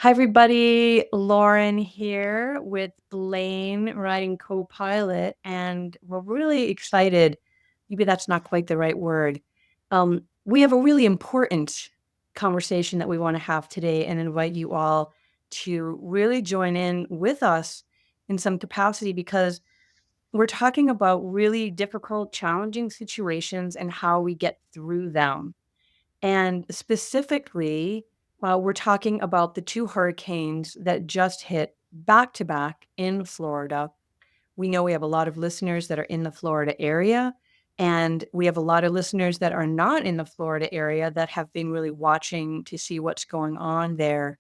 Hi, everybody. Lauren here with Blaine riding co-pilot, and we're really excited. Maybe that's not quite the right word. We have a really important conversation that we want to have today and invite you all to really join in with us in some capacity because we're talking about really difficult, challenging situations and how we get through them. And specifically, we're talking about the two hurricanes that just hit back to back in Florida. We know we have a lot of listeners that are in the Florida area, and we have a lot of listeners that are not in the Florida area that have been really watching to see what's going on there.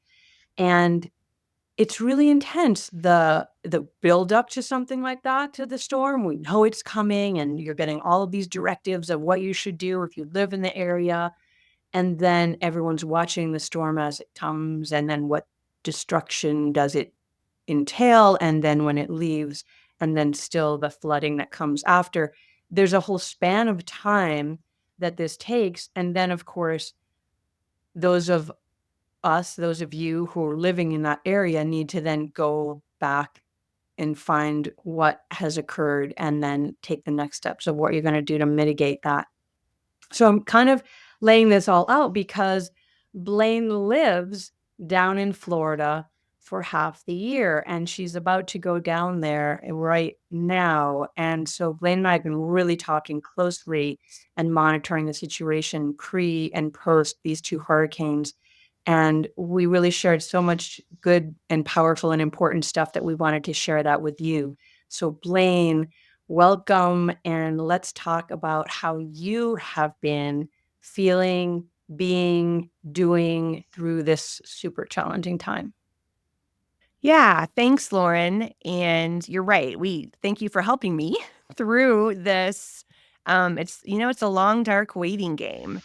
And it's really intense, the build up to something like that, to the storm. We know it's coming, and you're getting all of these directives of what you should do if you live in the area, and then everyone's watching the storm as it comes, and then what destruction does it entail, and then when it leaves, and then still the flooding that comes after. There's a whole span of time that this takes, and then, of course, those of those of you who are living in that area need to then go back and find what has occurred and then take the next steps of what you're gonna do to mitigate that. So I'm kind of laying this all out because Blaine lives down in Florida for half the year, and she's about to go down there right now. And so Blaine and I have been really talking closely and monitoring the situation pre and post these two hurricanes. And we really shared so much good and powerful and important stuff that we wanted to share that with you. So, Blaine, welcome. And let's talk about how you have been feeling, being, doing through this super challenging time. Yeah, thanks, Lauren. And you're right. We thank you for helping me through this. It's a long, dark waiting game.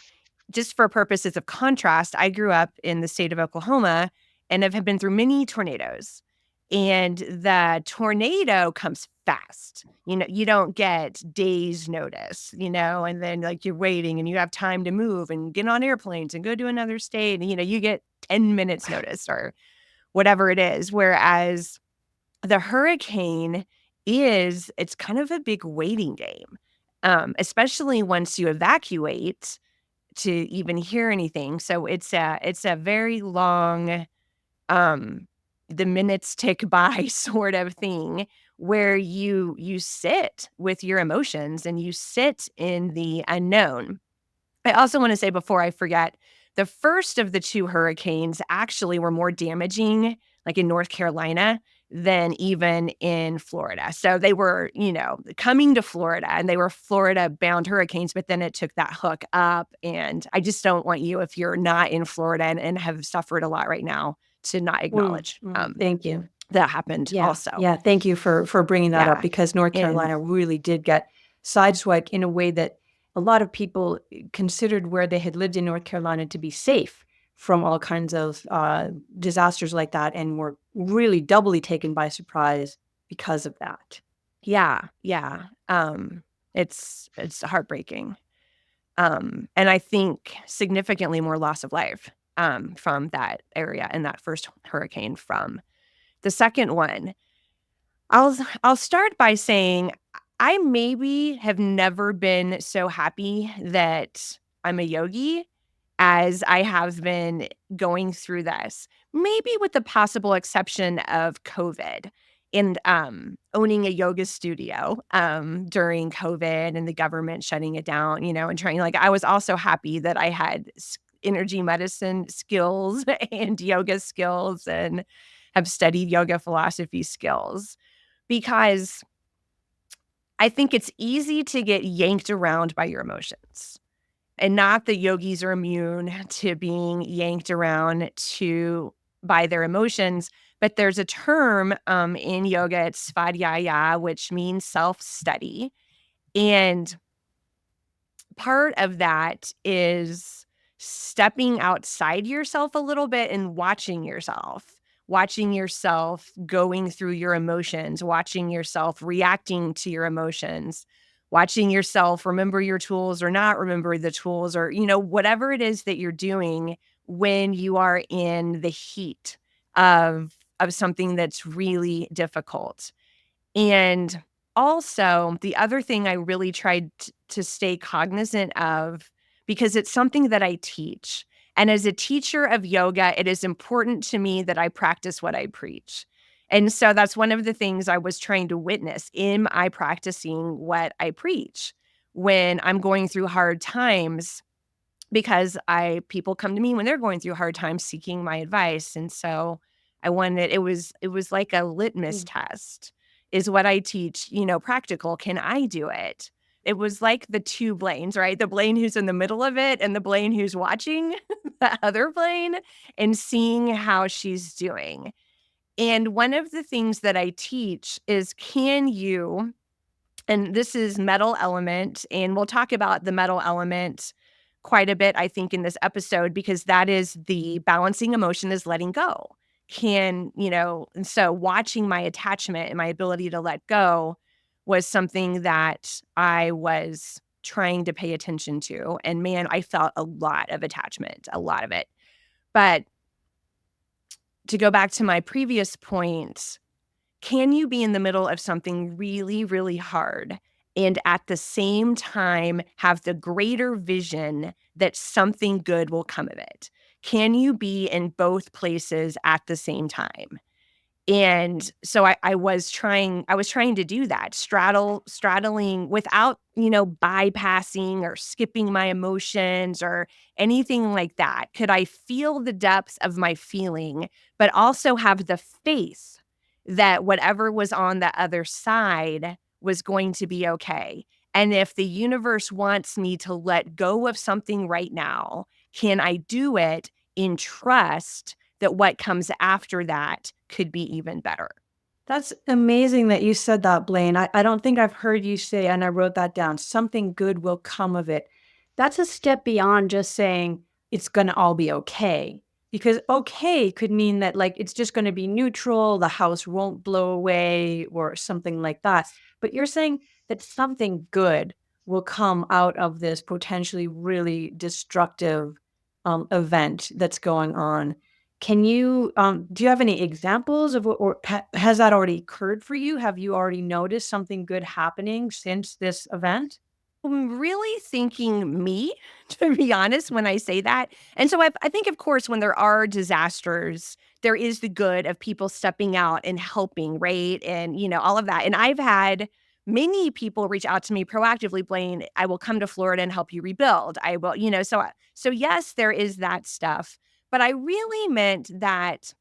Just for purposes of contrast, I grew up in the state of Oklahoma and have been through many tornadoes. And the tornado comes fast. You don't get days notice, and then like you're waiting and you have time to move and get on airplanes and go to another state. And, you get 10 minutes notice or whatever it is. Whereas the hurricane it's kind of a big waiting game, especially once you evacuate to even hear anything. So it's a very long, um, the minutes tick by sort of thing where you sit with your emotions and you sit in the unknown. I also want to say before I forget, the first of the 2 hurricanes actually were more damaging, like in North Carolina, than even in Florida. So they were, coming to Florida and they were Florida-bound hurricanes, but then it took that hook up. And I just don't want you, if you're not in Florida and have suffered a lot right now, to not acknowledge Thank you. that happened Yeah, also. yeah. Thank you for bringing that up Yeah. because North And Carolina really did get sideswiped in a way that a lot of people considered where they had lived in North Carolina to be safe from all kinds of disasters like that, and were really doubly taken by surprise because of that. yeah. It's heartbreaking. And I think significantly more loss of life, from that area and that first hurricane from the second one. I'll start by saying I maybe have never been so happy that I'm a yogi as I have been going through this, maybe with the possible exception of COVID and, owning a yoga studio, during COVID and the government shutting it down, and trying like, I was also happy that I had energy medicine skills and yoga skills and have studied yoga philosophy skills because I think it's easy to get yanked around by your emotions. And not that yogis are immune to being yanked around by their emotions, but there's a term in yoga, it's svadhyaya, which means self-study. And part of that is stepping outside yourself a little bit and watching yourself going through your emotions, watching yourself reacting to your emotions, watching yourself remember your tools or not remember the tools, or, whatever it is that you're doing when you are in the heat of something that's really difficult. And also, the other thing I really tried to stay cognizant of, because it's something that I teach. And as a teacher of yoga, it is important to me that I practice what I preach. And so that's one of the things I was trying to witness. Am I practicing what I preach when I'm going through hard times? Because people come to me when they're going through hard times seeking my advice. And so it was like a litmus Mm. test. Is what I teach, practical? Can I do it? It was like the two Blaines, right? The Blaine who's in the middle of it and the Blaine who's watching the other Blaine and seeing how she's doing. And one of the things that I teach is, can you, and this is metal element, and we'll talk about the metal element quite a bit, I think, in this episode, because that is the balancing emotion, is letting go. And so watching my attachment and my ability to let go was something that I was trying to pay attention to. And man, I felt a lot of attachment, a lot of it. But to go back to my previous point, can you be in the middle of something really, really hard and at the same time have the greater vision that something good will come of it? Can you be in both places at the same time? And so I was trying to do that, straddling without, bypassing or skipping my emotions or anything like that. Could I feel the depths of my feeling, but also have the faith that whatever was on the other side was going to be okay? And if the universe wants me to let go of something right now, can I do it in trust that what comes after that could be even better? That's amazing that you said that, Blaine. I don't think I've heard you say, and I wrote that down, something good will come of it. That's a step beyond just saying it's going to all be okay. Because okay could mean that like it's just going to be neutral, the house won't blow away or something like that. But you're saying that something good will come out of this potentially really destructive event that's going on. Can you, do you have any examples of what, or has that already occurred for you? Have you already noticed something good happening since this event? I'm really thinking me, to be honest, when I say that. And so I think, of course, when there are disasters, there is the good of people stepping out and helping, right? And, all of that. And I've had many people reach out to me proactively, Blaine, I will come to Florida and help you rebuild. I will, so yes, there is that stuff. But I really meant that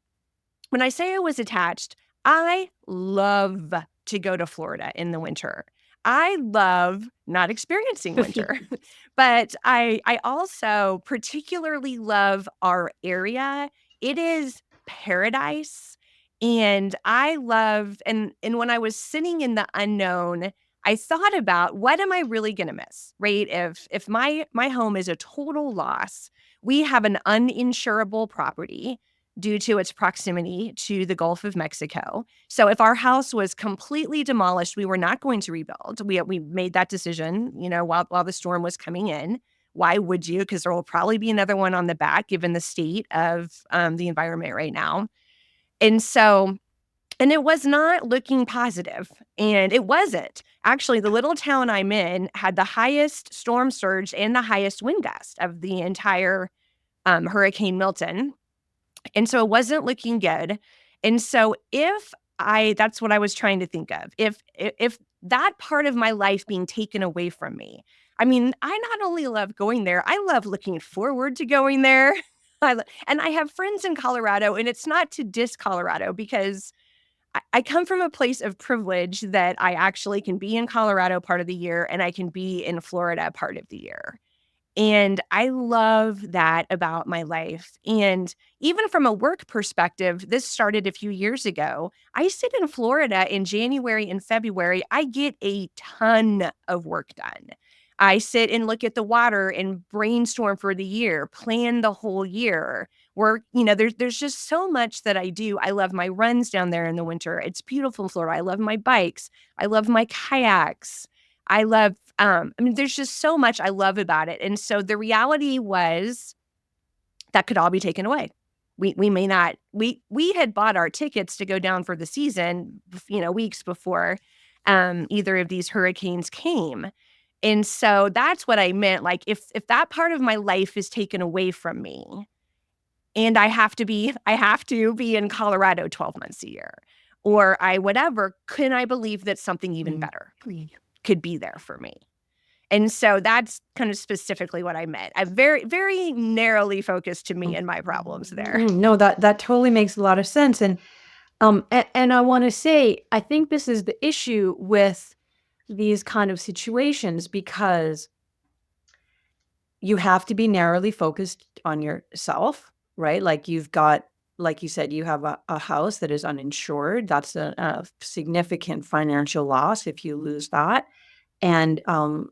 when I say I was attached, I love to go to Florida in the winter. I love not experiencing winter, but I also particularly love our area. It is paradise. And I love, and when I was sitting in the unknown, I thought about, what am I really gonna miss? Right? If my home is a total loss, we have an uninsurable property due to its proximity to the Gulf of Mexico. So if our house was completely demolished, we were not going to rebuild. We made that decision, while the storm was coming in. Why would you? Because there will probably be another one on the back, given the state of the environment right now. And so, and it was not looking positive, and it wasn't. Actually, the little town I'm in had the highest storm surge and the highest wind gust of the entire Hurricane Milton. And so it wasn't looking good. And so that's what I was trying to think of. If that part of my life being taken away from me, I mean, I not only love going there, I love looking forward to going there. And I have friends in Colorado, and it's not to diss Colorado, because I come from a place of privilege that I actually can be in Colorado part of the year and I can be in Florida part of the year. And I love that about my life. And even from a work perspective, this started a few years ago. I sit in Florida in January and February. I get a ton of work done. I sit and look at the water and brainstorm for the year, plan the whole year. Work, there's just so much that I do. I love my runs down there in the winter. It's beautiful in Florida. I love my bikes. I love my kayaks. I love, there's just so much I love about it. And so the reality was that could all be taken away. we may not we had bought our tickets to go down for the season, weeks before either of these hurricanes came. And so that's what I meant. Like if that part of my life is taken away from me and I have to be in Colorado 12 months a year or I whatever, can I believe that something even Mm. better could be there for me? And so that's kind of specifically what I meant. I very, very narrowly focused to me and my problems there. No, that totally makes a lot of sense. And I want to say, I think this is the issue with these kind of situations because you have to be narrowly focused on yourself, right? Like you've got, like you said, you have a house that is uninsured. That's a significant financial loss if you lose that. And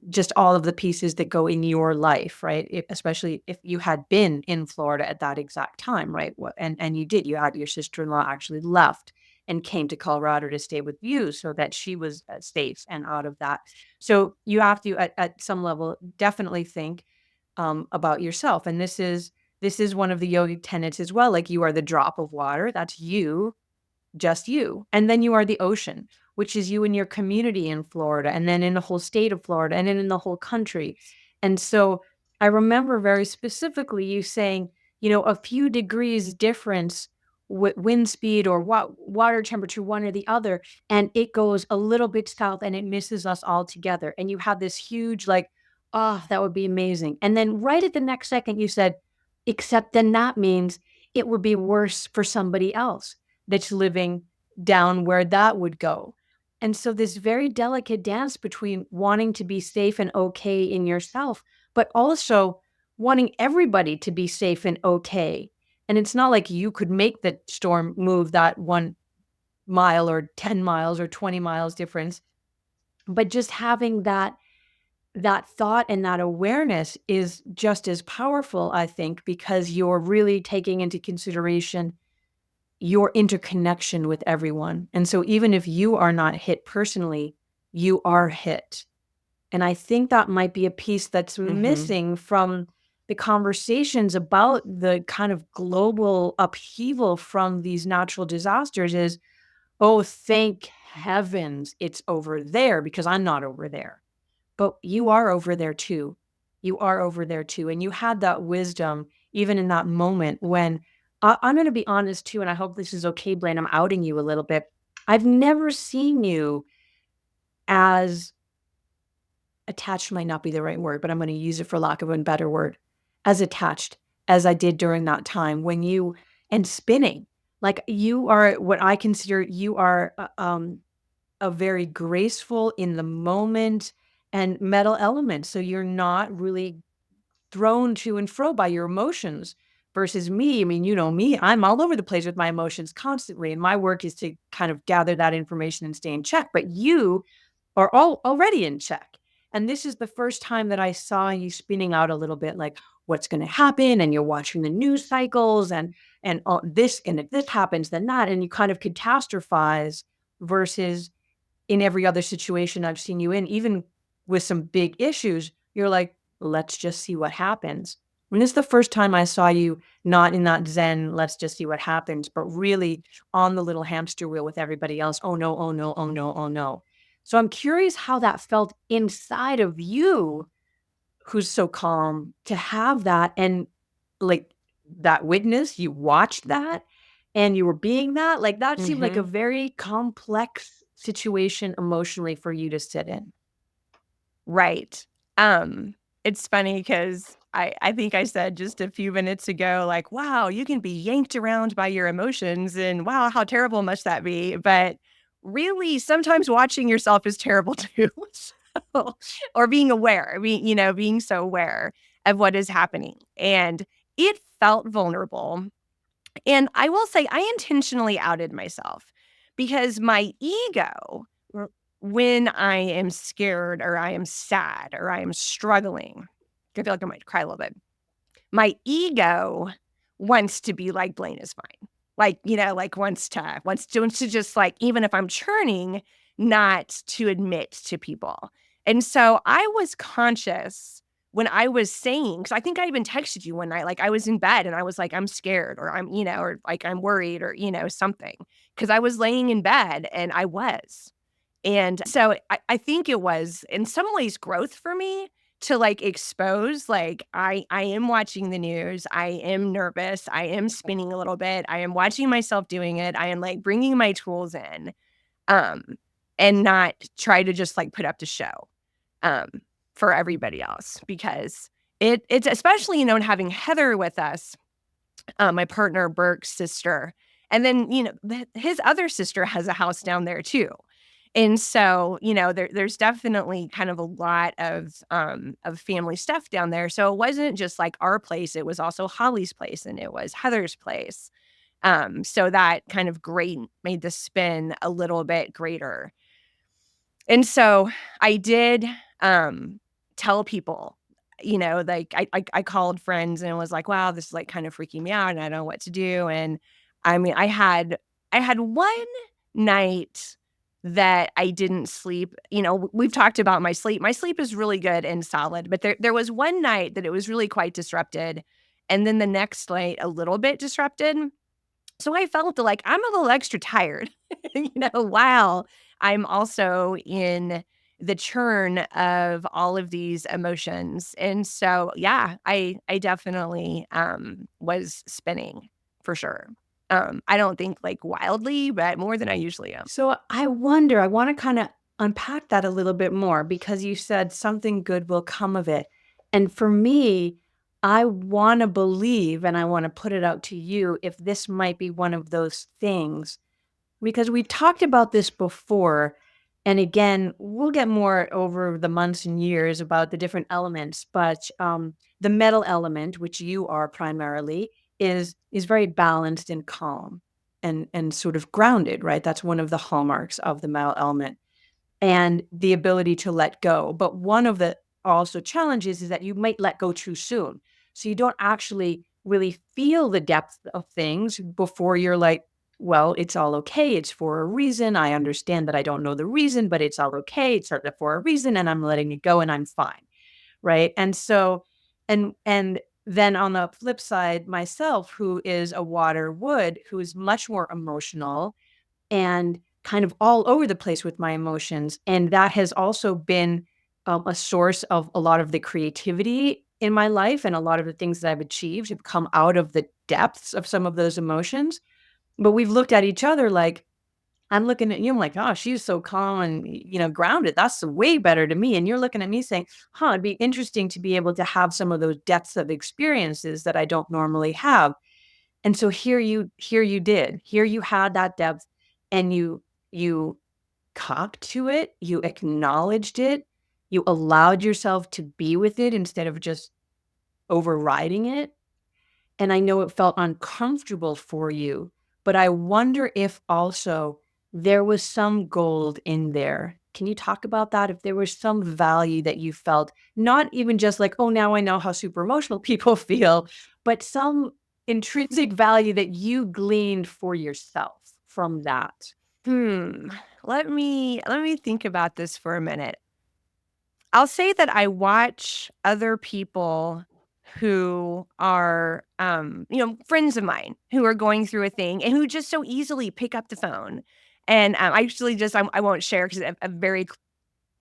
just all of the pieces that go in your life, right? Especially if you had been in Florida at that exact time, right? And you did. You had your sister-in-law actually left and came to Colorado to stay with you so that she was safe and out of that. So you have to, at some level, definitely think about yourself. And this is one of the yogic tenets as well. Like you are the drop of water. That's you, just you. And then you are the ocean, which is you and your community in Florida, and then in the whole state of Florida, and then in the whole country. And so I remember very specifically you saying, a few degrees difference with wind speed or water temperature, one or the other, and it goes a little bit south and it misses us all together. And you had this huge, like, oh, that would be amazing. And then right at the next second, you said, except then that means it would be worse for somebody else that's living down where that would go. And so this very delicate dance between wanting to be safe and okay in yourself, but also wanting everybody to be safe and okay. And it's not like you could make the storm move that 1 mile or 10 miles or 20 miles difference, but just having that thought and that awareness is just as powerful, I think, because you're really taking into consideration your interconnection with everyone. And so even if you are not hit personally, you are hit. And I think that might be a piece that's Mhm. missing from the conversations about the kind of global upheaval from these natural disasters is, oh, thank heavens it's over there because I'm not over there. But you are over there too. You are over there too. And you had that wisdom even in that moment when I'm going to be honest too. And I hope this is okay, Blaine. I'm outing you a little bit. I've never seen you as attached, might not be the right word, but I'm going to use it for lack of a better word, as attached as I did during that time when you and spinning. Like you are what I consider you are a very graceful in the moment and metal element. So you're not really thrown to and fro by your emotions versus me. I mean, you know me, I'm all over the place with my emotions constantly. And my work is to kind of gather that information and stay in check. But you are all already in check. And this is the first time that I saw you spinning out a little bit like what's going to happen. And you're watching the news cycles and this, and if this happens, then that, and you kind of catastrophize versus in every other situation I've seen you in, even with some big issues, you're like, let's just see what happens. And this is the first time I saw you not in that Zen, let's just see what happens, but really on the little hamster wheel with everybody else. Oh no, oh no, oh no, oh no. So I'm curious how that felt inside of you, who's so calm, to have that and like that witness, you watched that and you were being that. Like that seemed like a Mhm. very complex situation emotionally for you to sit in. Right. Um, it's funny because I think I said just a few minutes ago, like, wow, you can be yanked around by your emotions and wow, how terrible must that be? But really, sometimes watching yourself is terrible too. So, or being aware, being so aware of what is happening. And it felt vulnerable. And I will say I intentionally outed myself because my ego, when I am scared or I am sad or I am struggling, I feel like I might cry a little bit. My ego wants to be like Blaine is fine. Like, like wants to just like, even if I'm churning, not to admit to people. And so I was conscious when I was saying, because I think I even texted you one night, like I was in bed and I was like, I'm scared or I'm, or like I'm worried or, something. Cause I was laying in bed and I was. And so I think it was in some ways growth for me to like expose, like I am watching the news. I am nervous. I am spinning a little bit. I am watching myself doing it. I am like bringing my tools in, um, and not try to just like put up the show, um, for everybody else because it's especially, and having Heather with us, my partner Burke's sister, and then, his other sister has a house down there too. And so, there's definitely kind of a lot of family stuff down there. So it wasn't just like our place, it was also Holly's place and it was Heather's place. So that kind of great made the spin a little bit greater. And so I did, tell people, like I called friends and was like, "Wow, this is like kind of freaking me out and I don't know what to do." And I mean, I had one night that I didn't sleep. We've talked about my sleep. My sleep is really good and solid, but there was one night that it was really quite disrupted. And then the next night a little bit disrupted. So I felt like I'm a little extra tired, while I'm also in the churn of all of these emotions. And so, yeah, I definitely was spinning for sure. I don't think like wildly, but more than I usually am. So I wonder, I want to kind of unpack that a little bit more because you said something good will come of it. And for me, I want to believe and I want to put it out to you if this might be one of those things because we talked about this before. And again, we'll get more over the months and years about the different elements, but the metal element, which you are primarily, is very balanced and calm and sort of grounded, right? That's one of the hallmarks of the metal element and the ability to let go. But one of the also challenges is that you might let go too soon. So you don't actually really feel the depth of things before you're like, well, it's all okay. It's for a reason. I understand that I don't know the reason, but it's all okay. It's for a reason and I'm letting it go and I'm fine. Right. And so, and then on the flip side, myself, who is a water wood, who is much more emotional and kind of all over the place with my emotions. And that has also been a source of a lot of the creativity in my life and a lot of the things that I've achieved have come out of the depths of some of those emotions. But we've looked at each other like, I'm looking at you, I'm like, oh, she's so calm and, grounded. That's way better to me. And you're looking at me saying, huh, it'd be interesting to be able to have some of those depths of experiences that I don't normally have. And so here you had that depth and you talked to it, you acknowledged it, you allowed yourself to be with it instead of just overriding it. And I know it felt uncomfortable for you, but I wonder if also there was some gold in there. Can you talk about that? If there was some value that you felt, not even just like, oh, now I know how super emotional people feel, but some intrinsic value that you gleaned for yourself from that. Hmm. Let me think about this for a minute. I'll say that I watch other people who are, friends of mine who are going through a thing and who just so easily pick up the phone. And I actually just, I won't share because a very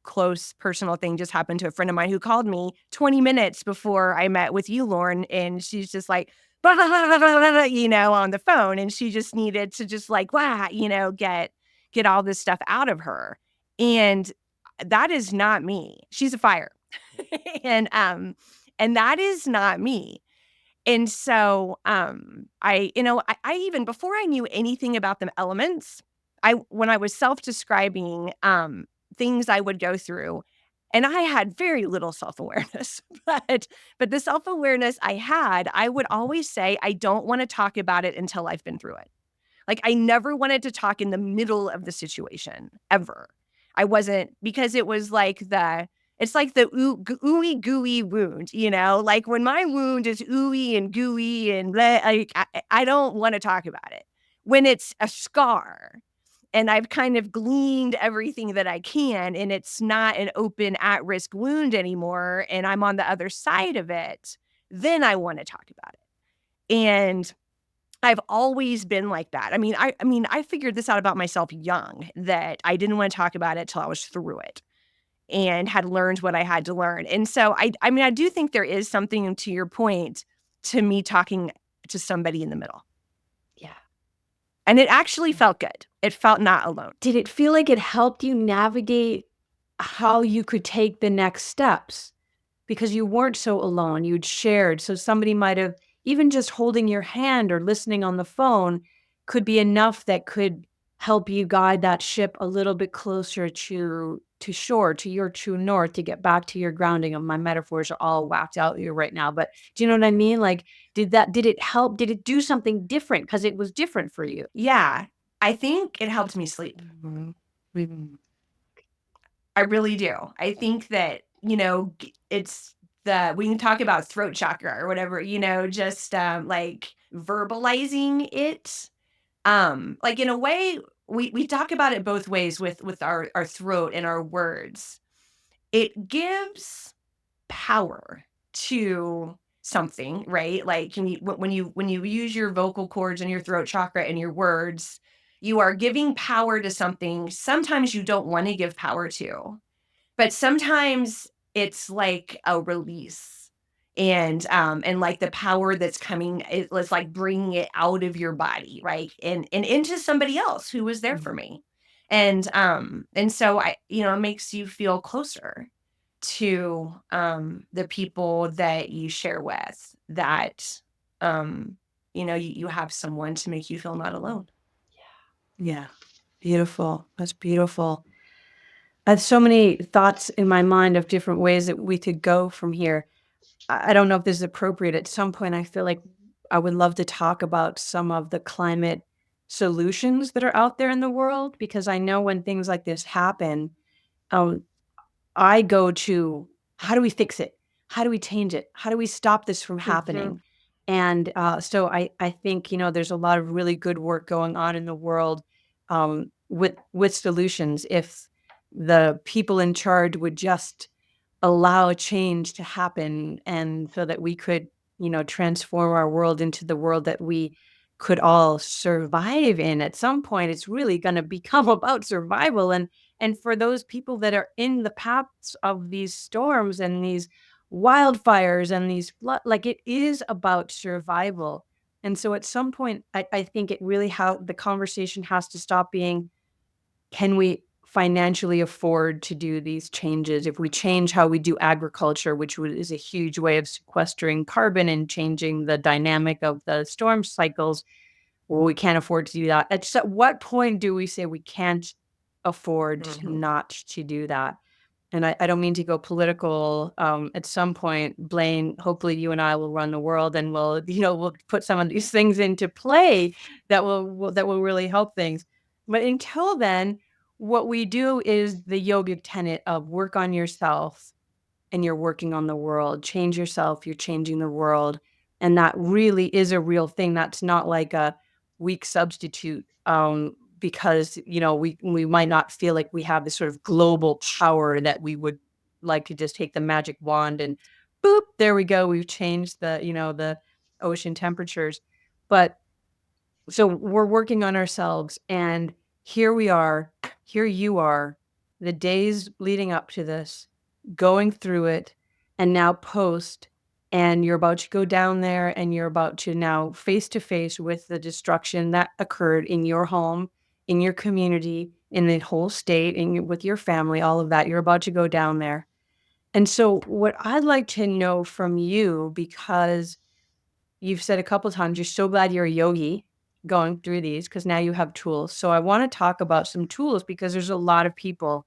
close personal thing just happened to a friend of mine who called me 20 minutes before I met with you, Lauren. And she's just like, blah, blah, blah, blah, blah, blah, on the phone. And she just needed to just like, wow, get all this stuff out of her. And that is not me. She's a fire. And that is not me. And so, I even before I knew anything about the elements, when I was self-describing, things I would go through, and I had very little self-awareness, but the self-awareness I had, I would always say, "I don't wanna talk about it until I've been through it." Like, I never wanted to talk in the middle of the situation, ever. I wasn't because it was like it's like the ooey gooey wound, Like, when my wound is ooey and gooey and bleh, I don't wanna talk about it. When it's a scar and I've kind of gleaned everything that I can, and it's not an open at risk wound anymore, and I'm on the other side of it, then I want to talk about it. And I've always been like that. I mean, I figured this out about myself young, that I didn't want to talk about it till I was through it and had learned what I had to learn. And so I mean, I do think there is something to your point to me talking to somebody in the middle. Yeah. And it actually felt good. It felt not alone. Did it feel like it helped you navigate how you could take the next steps? Because you weren't so alone, you'd shared, so somebody might have even just holding your hand or listening on the phone could be enough that could help you guide that ship a little bit closer to shore, to your true north, to get back to your grounding. And my metaphors are all whacked out here right now, but do you know what I mean? Like, did it help? Did it do something different? Because it was different for you. Yeah. I think it helped me sleep. Mhm. Mhm. I really do. I think that, it's we can talk about throat chakra or whatever, just like verbalizing it. Like in a way, we talk about it both ways with our throat and our words. It gives power to something, right? Like when you use your vocal cords and your throat chakra and your words, you are giving power to something sometimes you don't want to give power to. But sometimes it's like a release, and like the power that's coming, it's like bringing it out of your body, right? And into somebody else who was there for Mhm. me. And so it makes you feel closer to the people that you share with, that you have someone to make you feel not alone. Yeah. Beautiful. That's beautiful. I have so many thoughts in my mind of different ways that we could go from here. I don't know if this is appropriate. At some point, I feel like I would love to talk about some of the climate solutions that are out there in the world, because I know when things like this happen, um, I go to how do we fix it? How do we change it? How do we stop this from Mhm. happening? And so I think there's a lot of really good work going on in the world with solutions. If the people in charge would just allow change to happen, and so that we could transform our world into the world that we could all survive in. At some point it's really going to become about survival, and for those people that are in the paths of these storms and these wildfires and these flood, like, it is about survival. And so at some point I think it really, how the conversation has to stop being, can we financially afford to do these changes? If we change how we do agriculture, which is a huge way of sequestering carbon and changing the dynamic of the storm cycles, well, we can't afford to do that. At what point do we say we can't afford Mhm. not to do that? And I don't mean to go political. At some point, Blaine, hopefully you and I will run the world, and we'll put some of these things into play that will really help things. But until then, what we do is the yogic tenet of work on yourself, and you're working on the world. Change yourself, you're changing the world. And that really is a real thing. That's not like a weak substitute, because, we might not feel like we have this sort of global power that we would like to just take the magic wand and boop, there we go. We've changed the ocean temperatures. But so we're working on ourselves, and here we are, here you are, the days leading up to this, going through it, and now post, and you're about to go down there, and you're about to now face to face with the destruction that occurred in your home, in your community, in the whole state, with your family, all of that. You're about to go down there. And so what I'd like to know from you, because you've said a couple times you're so glad you're a yogi going through these, because now you have tools. So I want to talk about some tools, because there's a lot of people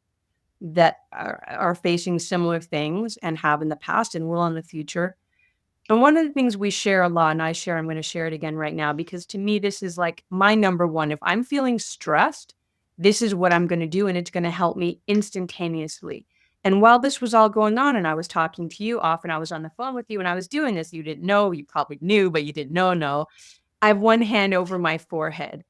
that are facing similar things and have in the past and will in the future. And one of the things we share a lot, and I'm going to share it again right now, because to me, this is like my number one. If I'm feeling stressed, this is what I'm going to do, and it's going to help me instantaneously. And while this was all going on, and I was talking to you, often I was on the phone with you, and I was doing this, you didn't know, you probably knew, but you didn't know, no. I have one hand over my forehead.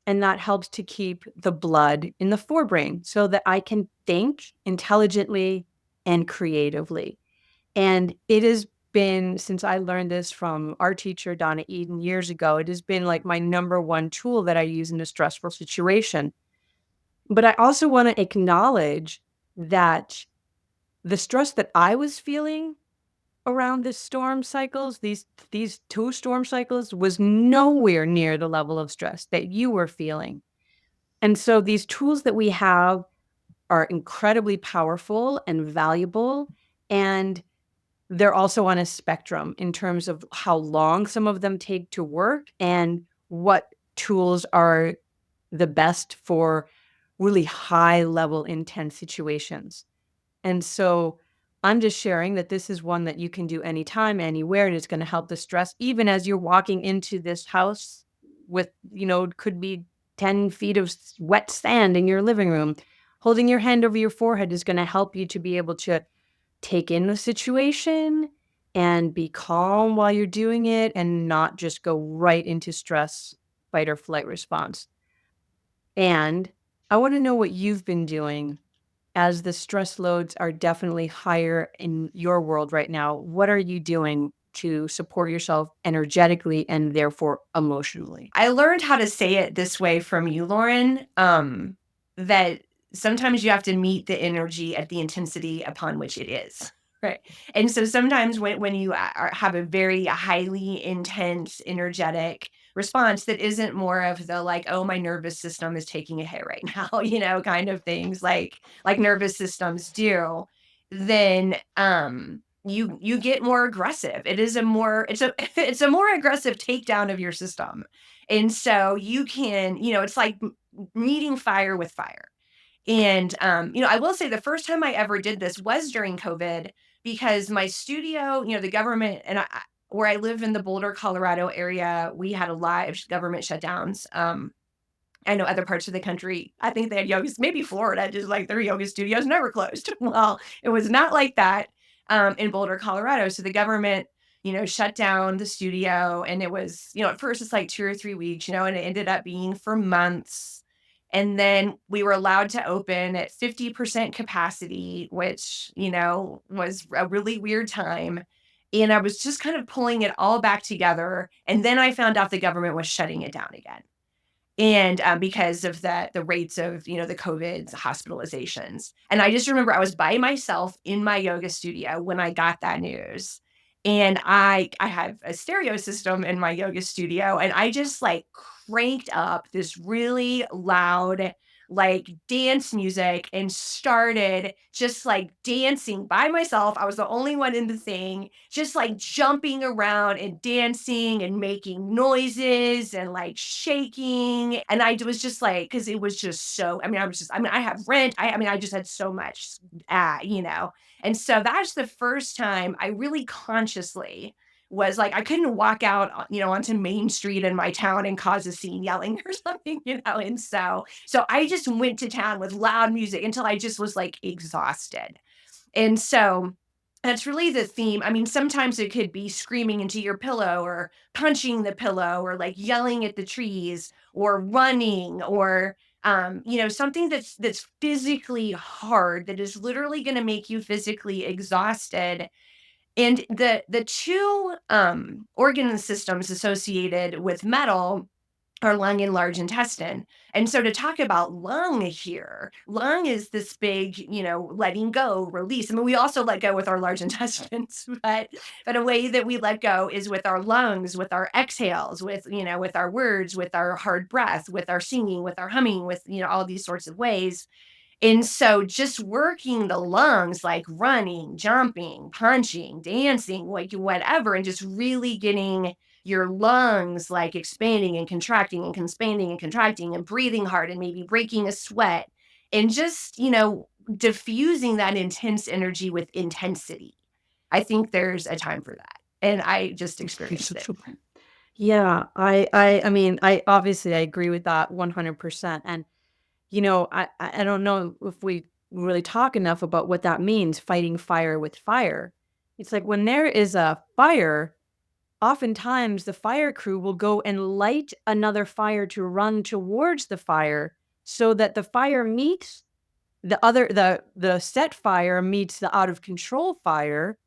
And that helps to keep the blood in the forebrain so that I can think intelligently and creatively. And it has been, since I learned this from our teacher, Donna Eden, years ago, it has been like my number one tool that I use in a stressful situation. But I also want to acknowledge that the stress that I was feeling around the storm cycles, these two storm cycles, was nowhere near the level of stress that you were feeling. And so these tools that we have are incredibly powerful and valuable. And they're also on a spectrum in terms of how long some of them take to work and what tools are the best for really high level intense situations. And so I'm just sharing that this is one that you can do anytime, anywhere, and it's going to help the stress, even as you're walking into this house with, it could be 10 feet of wet sand in your living room. Holding your hand over your forehead is going to help you to be able to take in the situation and be calm while you're doing it and not just go right into stress, fight or flight response. And I want to know what you've been doing as the stress loads are definitely higher in your world right now. What are you doing to support yourself energetically and therefore emotionally? I learned how to say it this way from you, Lauren, that sometimes you have to meet the energy at the intensity upon which it is. Right. And so sometimes when you have a very highly intense, energetic response that isn't more of the like, oh, my nervous system is taking a hit right now, kind of things like nervous systems do, then you get more aggressive. It's a more aggressive takedown of your system. And so you can, it's like meeting fire with fire. And, I will say the first time I ever did this was during COVID because my studio, the government and where I live in the Boulder, Colorado area, we had a lot of government shutdowns. I know other parts of the country, I think they had yoga, maybe Florida, just like their yoga studios never closed. Well, it was not like that in Boulder, Colorado. So the government, shut down the studio. And it was, at first it's like 2 or 3 weeks, and it ended up being for months. And then we were allowed to open at 50% capacity, which, was a really weird time. And I was just kind of pulling it all back together. And then I found out the government was shutting it down again. And, because of the rates of, the COVID hospitalizations. And I just remember I was by myself in my yoga studio when I got that news. And I have a stereo system in my yoga studio, and I just, like, cranked up this really loud, like, dance music and started just, like, dancing by myself. I was the only one in the thing, just, like, jumping around and dancing and making noises and, like, shaking, and I was just, like, because it was just so I have rent, I just had so much, and so that's the first time I really consciously was like, I couldn't walk out, onto Main Street in my town and cause a scene yelling or something, and so I just went to town with loud music until I just was, like, exhausted. And so that's really the theme. I mean, sometimes it could be screaming into your pillow or punching the pillow or like yelling at the trees or running or something that's physically hard that is literally going to make you physically exhausted. And the two organ systems associated with metal our lung and large intestine. And so to talk about lung here, lung is this big, letting go, release. I mean, we also let go with our large intestines, but a way that we let go is with our lungs, with our exhales, with our words, with our hard breath, with our singing, with our humming, with all these sorts of ways. And so just working the lungs, like running, jumping, punching, dancing, like whatever, and just really getting your lungs like expanding and contracting and expanding and contracting and breathing hard and maybe breaking a sweat and just, diffusing that intense energy with intensity. I think there's a time for that. And I just It's experienced it. such a Yeah, I mean, I obviously I agree with that 100%. And I don't know if we really talk enough about what that means, fighting fire with fire. It's like when there is a fire, oftentimes the fire crew will go and light another fire to run towards the fire so that the fire meets the set fire meets the out of control fire,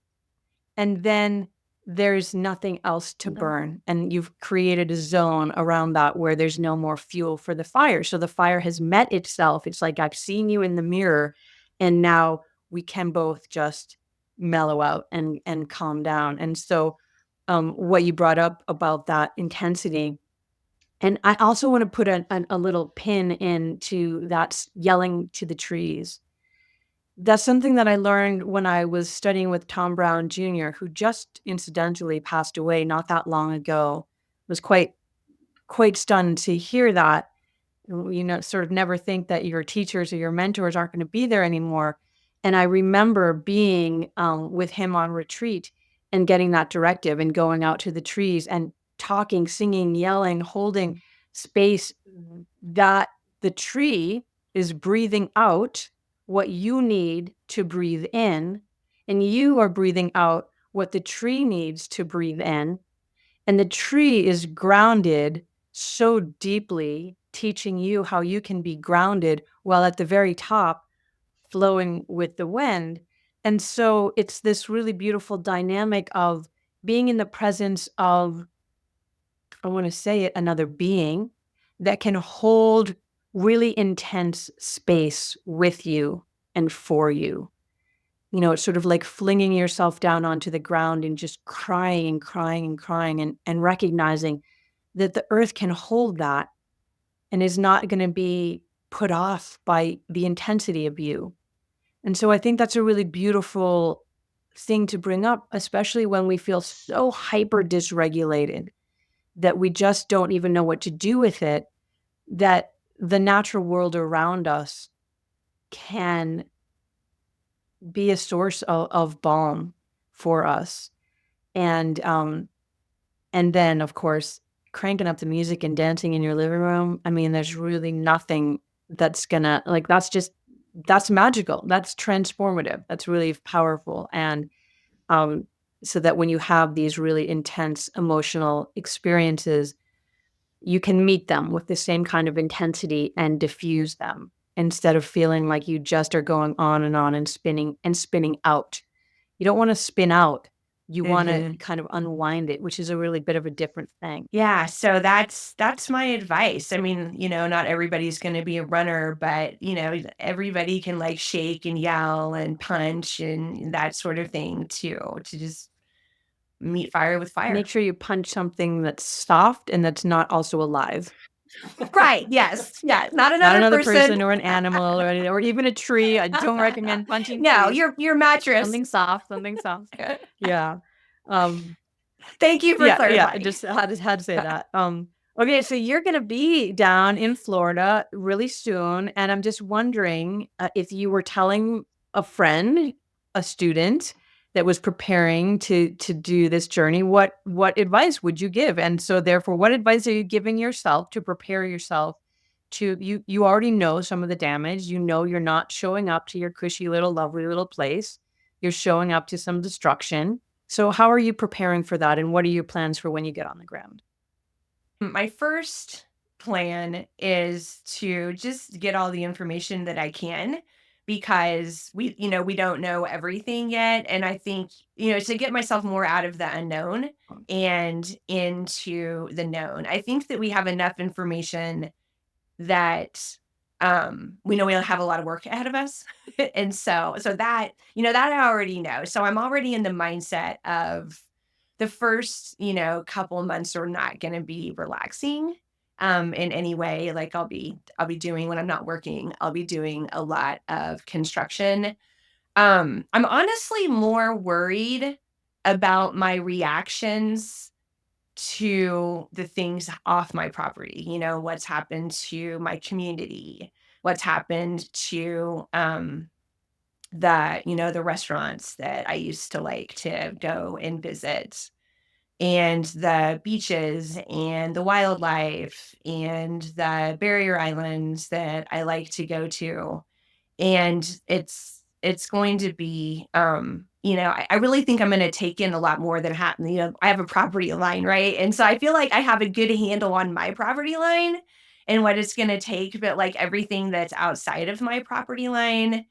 and then there's nothing else to burn. And you've created a zone around that where there's no more fuel for the fire. So the fire has met itself. It's like, I've seen you in the mirror, and now we can both just mellow out and calm down. And so, what you brought up about that intensity, and I also want to put a little pin into that yelling to the trees. That's something that I learned when I was studying with Tom Brown Jr., who just incidentally passed away not that long ago. Was quite stunned to hear that. Sort of never think that your teachers or your mentors aren't going to be there anymore. And I remember being with him on retreat and getting that directive and going out to the trees and talking, singing, yelling, holding space, that the tree is breathing out what you need to breathe in, and you are breathing out what the tree needs to breathe in. And the tree is grounded so deeply, teaching you how you can be grounded while at the very top flowing with the wind. And so it's this really beautiful dynamic of being in the presence of, I want to say it, another being that can hold really intense space with you and for you. It's sort of like flinging yourself down onto the ground and just crying and crying and crying, and recognizing that the earth can hold that and is not going to be put off by the intensity of you. And so I think that's a really beautiful thing to bring up, especially when we feel so hyper dysregulated that we just don't even know what to do with it, that the natural world around us can be a source of balm for us. And then, of course, cranking up the music and dancing in your living room. I mean, there's really nothing that's gonna, like, that's magical. That's transformative. That's really powerful. And um, so that when you have these really intense emotional experiences, you can meet them with the same kind of intensity and diffuse them instead of feeling like you just are going on and spinning out. You don't want to spin out. You want to Mhm. kind of unwind it, which is a really bit of a different thing. Yeah, so that's my advice. I mean, not everybody's gonna be a runner, but, everybody can, like, shake and yell and punch and that sort of thing too, to just meet fire with Make fire. sure you punch something that's soft and that's not also alive. Right, yes, yeah, not Not another another person. person or an animal or anything, or even a tree. I don't recommend punching No, trees. your mattress. Something soft, something soft. Yeah. Um, Thank you for yeah, I clarifying. just had to say that. Okay, so you're gonna be down in Florida really soon, and I'm just wondering, if you were telling a friend, a student that was preparing to do this journey, what advice would you give? And so therefore, what advice are you giving yourself to prepare yourself to, you already know some of the damage, you're not showing up to your cushy little lovely little place. You're showing up to some destruction. So how are you preparing for that, and what are your plans for when you get on the ground? My first plan is to just get all the information that I can because we don't know everything yet. And I think, to get myself more out of the unknown and into the known. I think that we have enough information that we know we'll have a lot of work ahead of us. And so that, that I already know. So I'm already in the mindset of the first, couple months are not going to be relaxing in any way. Like I'll be doing, when I'm not working, I'll be doing a lot of construction. I'm honestly more worried about my reactions to the things off my property. What's happened to my community, what's happened to the restaurants that I used to like to go and visit, and the beaches and the wildlife and the barrier islands that I like to go to. And it's going to be, I really think I'm going to take in a lot more than I have a property line, right? And so I feel like I have a good handle on my property line and what it's going to take, but like everything that's outside of my property line,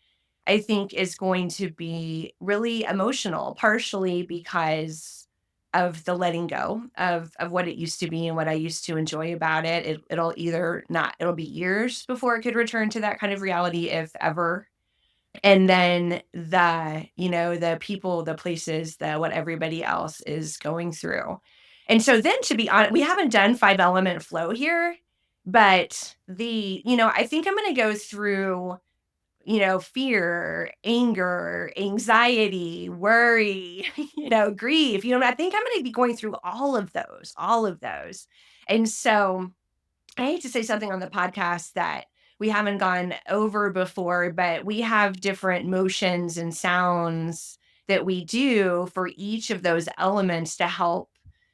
I think is going to be really emotional, partially because of the letting go of what it used to be and what I used to enjoy about it. It'll either not, it'll be years before it could return to that kind of reality, if ever. And then the people, the places, what everybody else is going through. And so then, to be honest, we haven't done 5 element flow here, but I think I'm going to go through fear, anger, anxiety, worry, grief. I think I'm going to be going through all of those. And so I hate to say something on the podcast that we haven't gone over before, but we have different motions and sounds that we do for each of those elements to help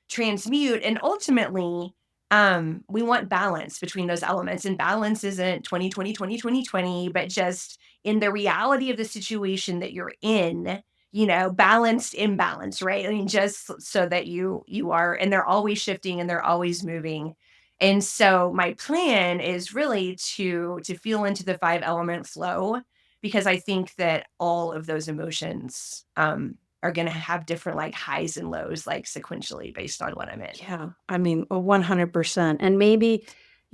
transmute. And ultimately, we want balance between those elements. And balance isn't 2020, but just in the reality of the situation that you're in, balanced imbalance, right? I mean, just so that you are, and they're always shifting and they're always moving. And so my plan is really to feel into the 5 element flow, because I think that all of those emotions are going to have different like highs and lows, like sequentially based on what I'm in. Yeah, I mean, 100%. And maybe,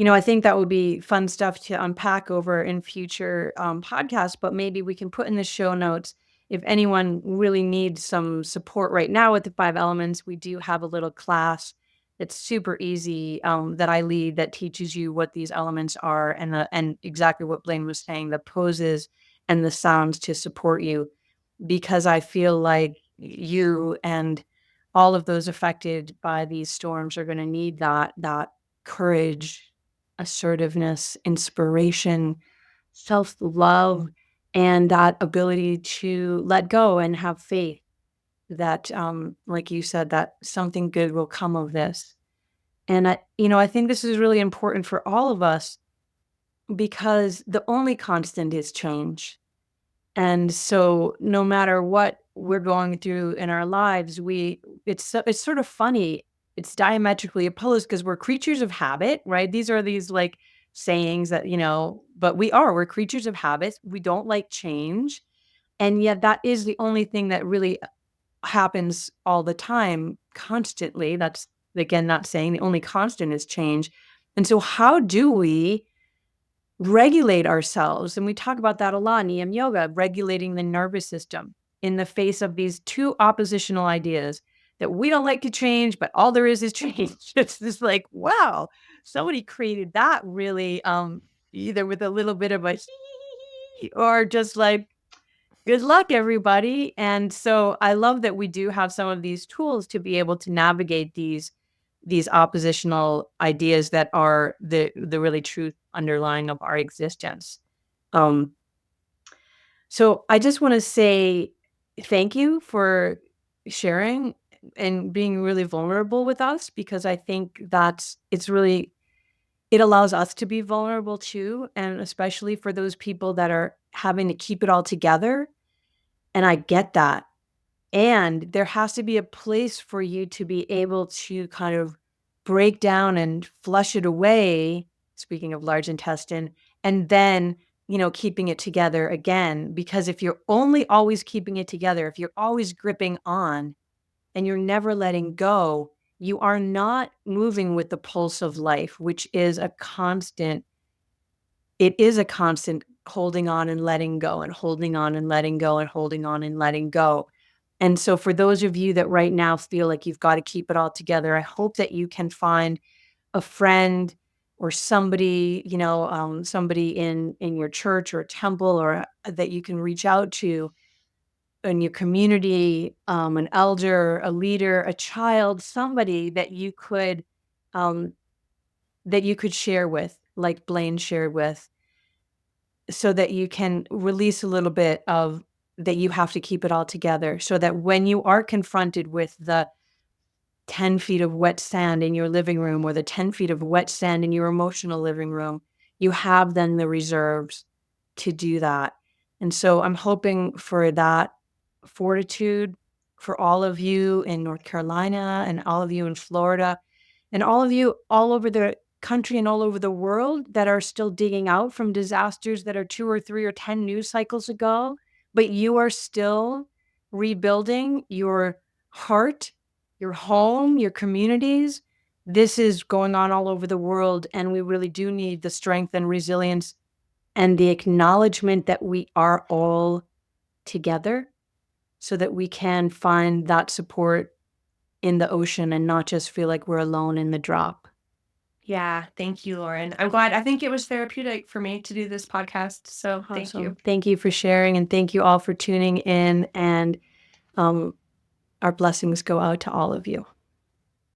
I think that would be fun stuff to unpack over in future podcasts, but maybe we can put in the show notes if anyone really needs some support right now with the 5 elements. We do have a little class that's super easy that I lead that teaches you what these elements are and exactly what Blaine was saying, the poses and the sounds to support you, because I feel like you and all of those affected by these storms are going to need that courage, assertiveness, inspiration, self-love, and that ability to let go and have faith that like you said, that something good will come of this. And I think this is really important for all of us because the only constant is change. And so no matter what we're going through in our lives, it's sort of funny. It's diametrically opposed because we're creatures of habit, right? These are these like sayings that, but we're creatures of habits. We don't like change. And yet that is the only thing that really happens all the time, constantly. That's again not saying the only constant is change. And so how do we regulate ourselves? And we talk about that a lot in EM yoga, regulating the nervous system in the face of these two oppositional ideas that we don't like to change, but all there is change. It's just like, wow, somebody created that really, either with a little bit of a or just like, good luck, everybody. And so I love that we do have some of these tools to be able to navigate these oppositional ideas that are the really truth underlying of our existence. Um, so I just want to say thank you for sharing and being really vulnerable with us, because I think it allows us to be vulnerable too, and especially for those people that are having to keep it all together. And I get that. And there has to be a place for you to be able to kind of break down and flush it away, speaking of large intestine, and then, keeping it together again. Because if you're only always keeping it together, if you're always gripping on and you're never letting go, you are not moving with the pulse of life, which is a constant. It is a constant holding on and letting go and holding on and letting go and holding on and letting go. And so for those of you that right now feel like you've got to keep it all together, I hope that you can find a friend or somebody, somebody in your church or temple, or that you can reach out to in your community, an elder, a leader, a child, somebody um, that you could share with, like Blaine shared with, so that you can release a little bit of that you have to keep it all together, so that when you are confronted with the 10 feet of wet sand in your living room or the 10 feet of wet sand in your emotional living room, you have then the reserves to do that. And so I'm hoping for that fortitude for all of you in North Carolina and all of you in Florida and all of you all over the country and all over the world that are still digging out from disasters that are 2 or 3 or 10 news cycles ago, but you are still rebuilding your heart, your home, your communities. This is going on all over the world, and we really do need the strength and resilience and the acknowledgement that we are all together so that we can find that support in the ocean and not just feel like we're alone in the drop. Yeah, thank you, Lauren. I'm glad. I think it was therapeutic for me to do this podcast, so thank you. Awesome. Thank you for sharing, and thank you all for tuning in. And our blessings go out to all of you.